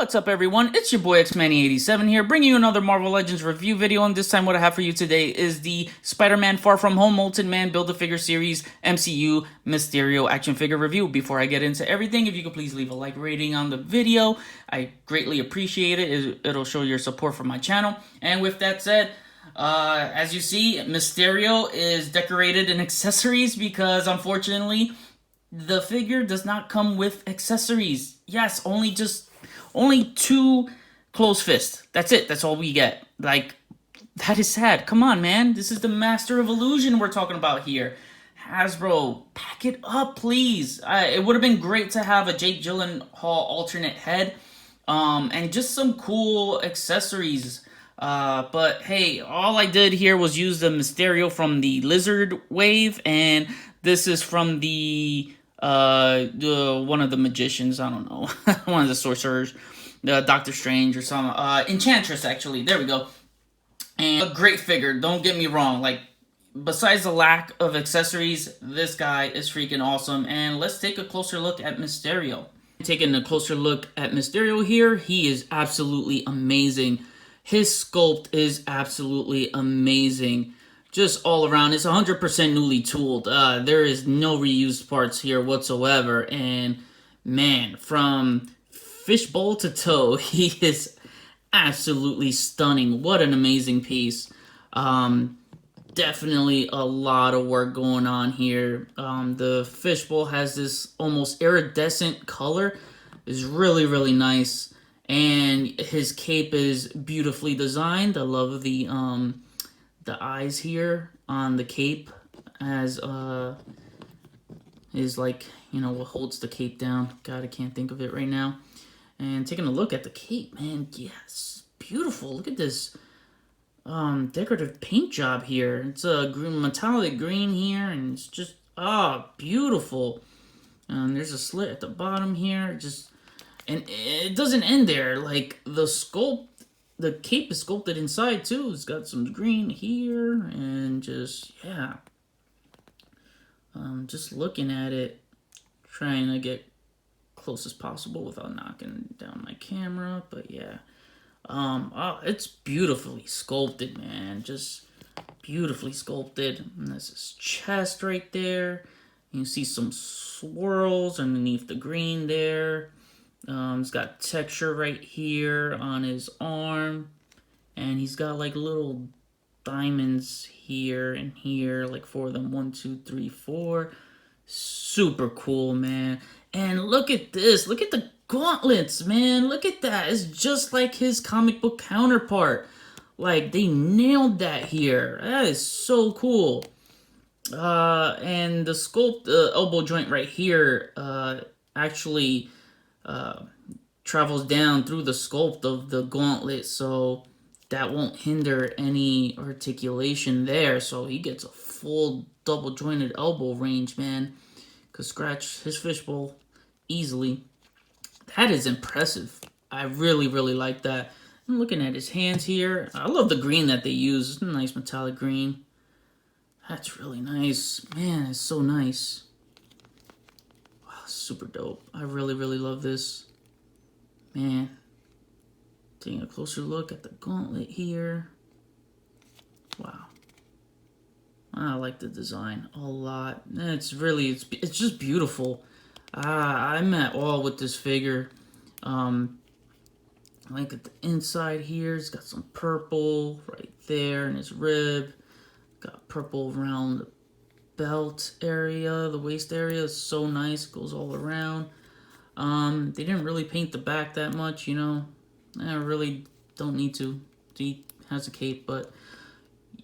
What's up, everyone? It's your boy X-Manny87 here, bringing you another Marvel Legends review video, and this time what I have for you today is the Spider-Man Far From Home Molten Man Build-A-Figure Series MCU Mysterio action figure review. Before I get into everything, if you could please leave a like rating on the video, I greatly appreciate it. It'll show your support for my channel. And with that said, as you see, Mysterio is decorated in accessories because, unfortunately, the figure does not come with accessories. Yes, only two closed fists. That's it. That's all we get. Like, that is sad. Come on, man. This is the Master of Illusion we're talking about here. Hasbro, pack it up, please. It would have been great to have a Jake Gyllenhaal alternate head, and just some cool accessories. But hey, all I did here was use the Mysterio from the Lizard Wave, and this is from the one of the magicians, I don't know, one of the sorcerers, Doctor Strange or some, Enchantress, actually, there we go. And a great figure, don't get me wrong, like, besides the lack of accessories, this guy is freaking awesome. And let's take a closer look at Mysterio. Taking a closer look at Mysterio here, he is absolutely amazing. His sculpt is absolutely amazing. Just all around, it's 100% newly tooled. There is no reused parts here whatsoever. And man, from fishbowl to toe, he is absolutely stunning. What an amazing piece. Definitely a lot of work going on here. The fishbowl has this almost iridescent color. It's really, really nice. And his cape is beautifully designed. I love the eyes here on the cape as is like, you know, what holds the cape down. God, I can't think of it right now. And taking a look at the cape, man, yes, beautiful. Look at this decorative paint job here. It's a green, metallic green here, and it's just beautiful. There's a slit at the bottom here, and it doesn't end there. Like, the sculpt, the cape is sculpted inside too. It's got some green here, and just, yeah. Just looking at it, trying to get close as possible without knocking down my camera, but yeah. It's beautifully sculpted, man. Just beautifully sculpted. And that's his chest right there. You see some swirls underneath the green there. He's got texture right here on his arm, and he's got like little diamonds here and here, like 4 of them, 1, 2, 3, 4. Super cool, man. And look at this, look at the gauntlets, man. Look at that. It's just like his comic book counterpart. Like, they nailed that here. That is so cool. And the sculpt, elbow joint right here, actually travels down through the sculpt of the gauntlet, so that won't hinder any articulation there. So he gets a full double jointed elbow range, man. Could scratch his fishbowl easily. That is impressive. I really, really like that. I'm looking at his hands here. I love the green that they use. It's a nice metallic green. That's really nice. Man, it's so nice. Super dope. I really, really love this. Man. Taking a closer look at the gauntlet here. Wow. I like the design a lot. It's just beautiful. I'm at all with this figure. Like at the inside here, it's got some purple right there in his rib. Got purple around the belt area, the waist area is so nice. It goes all around. They didn't really paint the back that much, you know. I really don't need to. He has a cape, but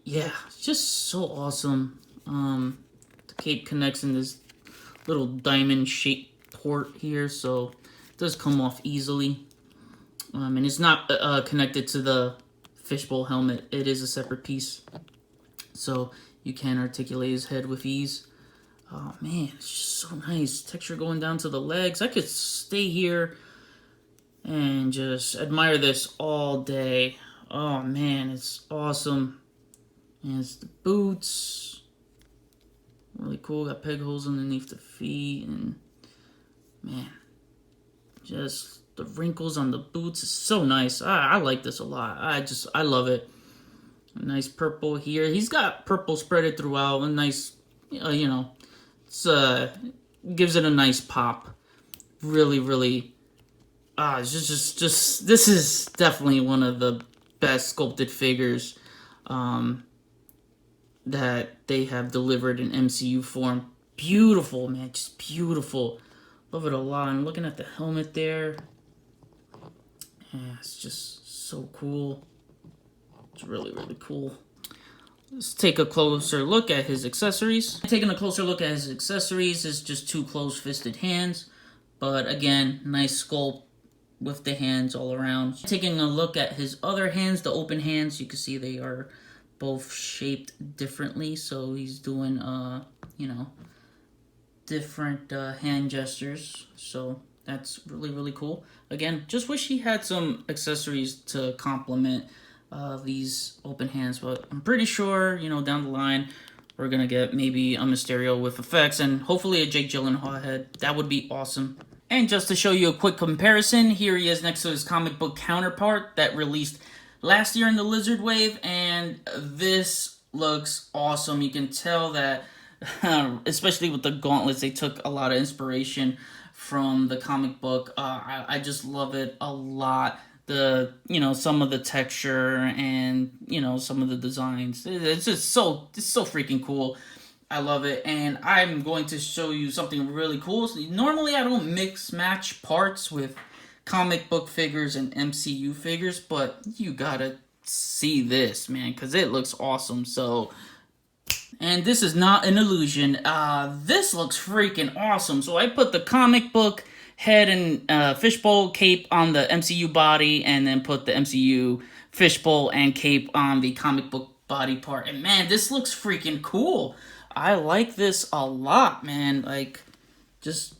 yeah, it's just so awesome. The cape connects in this little diamond shaped port here, so it does come off easily. And it's not connected to the fishbowl helmet. It is a separate piece, so you can articulate his head with ease. Oh man, it's just so nice. Texture going down to the legs. I could stay here and just admire this all day. Oh man, it's awesome. And it's the boots. Really cool. Got peg holes underneath the feet. And man, just The wrinkles on the boots is so nice. I like this a lot. I love it. A nice purple here. He's got purple spreaded throughout. A nice, you know, it's gives it a nice pop. Really, really. It's just. This is definitely one of the best sculpted figures that they have delivered in MCU form. Beautiful, man. Just beautiful. Love it a lot. I'm looking at the helmet there. Yeah, it's just so cool. It's really, really cool. Let's take a closer look at his accessories. Taking a closer look at his accessories is just two closed-fisted hands. But again, nice sculpt with the hands all around. Taking a look at his other hands, the open hands, you can see they are both shaped differently. So he's doing, you know, different hand gestures. So that's really, really cool. Again, just wish he had some accessories to complement these open hands, but I'm pretty sure, you know, down the line, we're gonna get maybe a Mysterio with effects and hopefully a Jake Gyllenhaal head. That would be awesome. And just to show you a quick comparison, here he is next to his comic book counterpart that released last year in the Lizard Wave, and this looks awesome. You can tell that, especially with the gauntlets, they took a lot of inspiration from the comic book. I just love it a lot. The, you know, some of the texture and, you know, some of the designs. It's just so freaking cool. I love it. And I'm going to show you something really cool. So normally I don't mix match parts with comic book figures and MCU figures, but you gotta see this, man, because it looks awesome. So, and this is not an illusion. This looks freaking awesome. So I put the comic book head and fishbowl cape on the MCU body, and then put the MCU fishbowl and cape on the comic book body part. And man, this looks freaking cool. I like this a lot, man. Like, just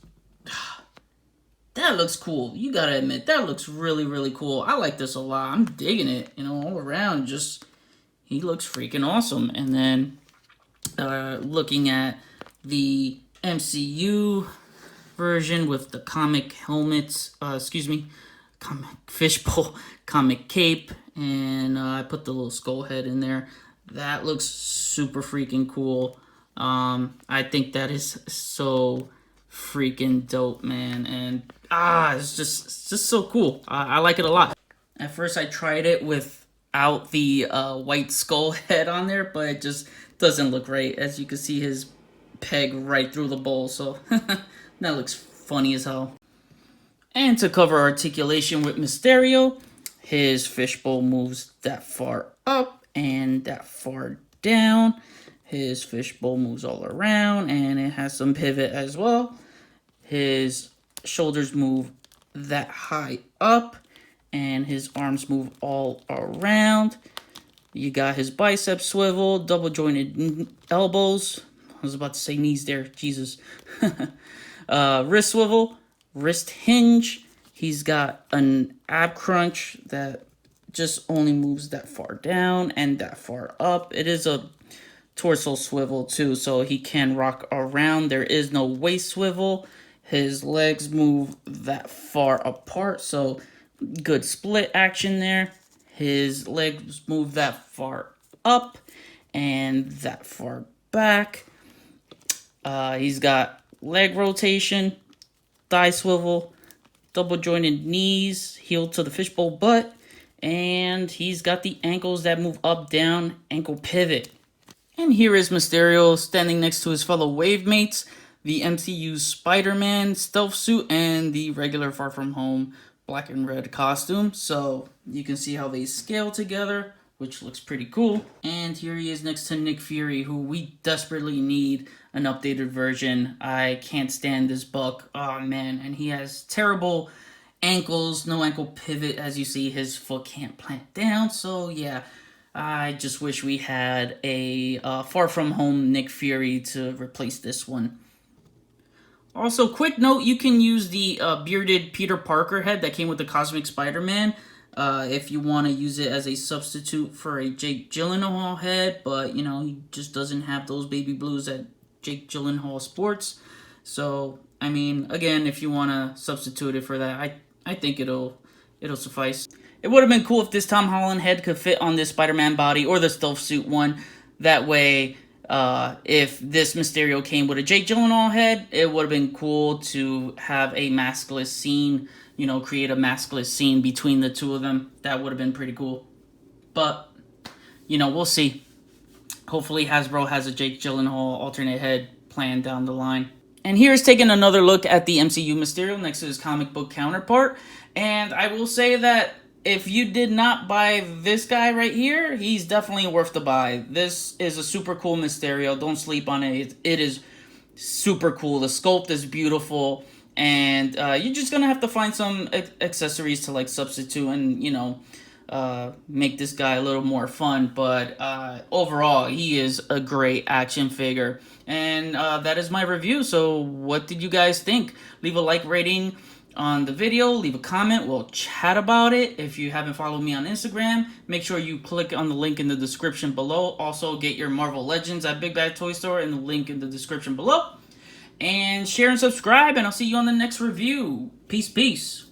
that looks cool. You gotta admit, that looks really, really cool. I like this a lot. I'm digging it, you know, all around. Just, he looks freaking awesome. And then looking at the MCU version with the comic helmets, comic fishbowl, comic cape, and I put the little skull head in there. That looks super freaking cool. I think that is so freaking dope, man, and it's just so cool. I like it a lot. At first I tried it without the white skull head on there, but it just doesn't look right. As you can see, his peg right through the bowl, so that looks funny as hell. And to cover articulation with Mysterio, his fishbowl moves that far up and that far down. His fishbowl moves all around, and it has some pivot as well. His shoulders move that high up, and his arms move all around. You got his bicep swivel, double jointed elbows. I was about to say knees there, Jesus. Wrist swivel, wrist hinge. He's got an ab crunch that just only moves that far down and that far up. It is a torso swivel too, so he can rock around. There is no waist swivel. His legs move that far apart, so good split action there. His legs move that far up and that far back. He's got leg rotation, thigh swivel, double jointed knees, heel to the fishbowl butt, and he's got the ankles that move up, down, ankle pivot. And here is Mysterio standing next to his fellow wave mates, the MCU Spider-Man stealth suit and the regular Far From Home black and red costume. So you can see how they scale together, which looks pretty cool. And here he is next to Nick Fury, who we desperately need an updated version. I can't stand this buck. Oh man, and he has terrible ankles, no ankle pivot. As you see, his foot can't plant down. So yeah, I just wish we had a Far From Home Nick Fury to replace this one. Also, quick note, you can use the bearded Peter Parker head that came with the Cosmic Spider-Man if you want to use it as a substitute for a Jake Gyllenhaal head, but, you know, he just doesn't have those baby blues that Jake Gyllenhaal sports. So, I mean, again, if you want to substitute it for that, I think it'll suffice. It would have been cool if this Tom Holland head could fit on this Spider-Man body or the stealth suit one. That way, if this Mysterio came with a Jake Gyllenhaal head, it would have been cool to have a maskless scene, you know, create a maskless scene between the two of them. That would have been pretty cool. But, you know, we'll see. Hopefully Hasbro has a Jake Gyllenhaal alternate head planned down the line. And here's taking another look at the MCU Mysterio next to his comic book counterpart. And I will say that if you did not buy this guy right here, he's definitely worth the buy. This is a super cool Mysterio. Don't sleep on it. It is super cool. The sculpt is beautiful. And you're just going to have to find some accessories to like substitute and, you know, make this guy a little more fun. But overall, he is a great action figure. And that is my review. So what did you guys think? Leave a like rating on the video, leave a comment, we'll chat about it. If you haven't followed me on Instagram, make sure you click on the link in the description below. Also, get your Marvel Legends at Big Bad Toy Store in the link in the description below. And share and subscribe, and I'll see you on the next review. Peace, peace.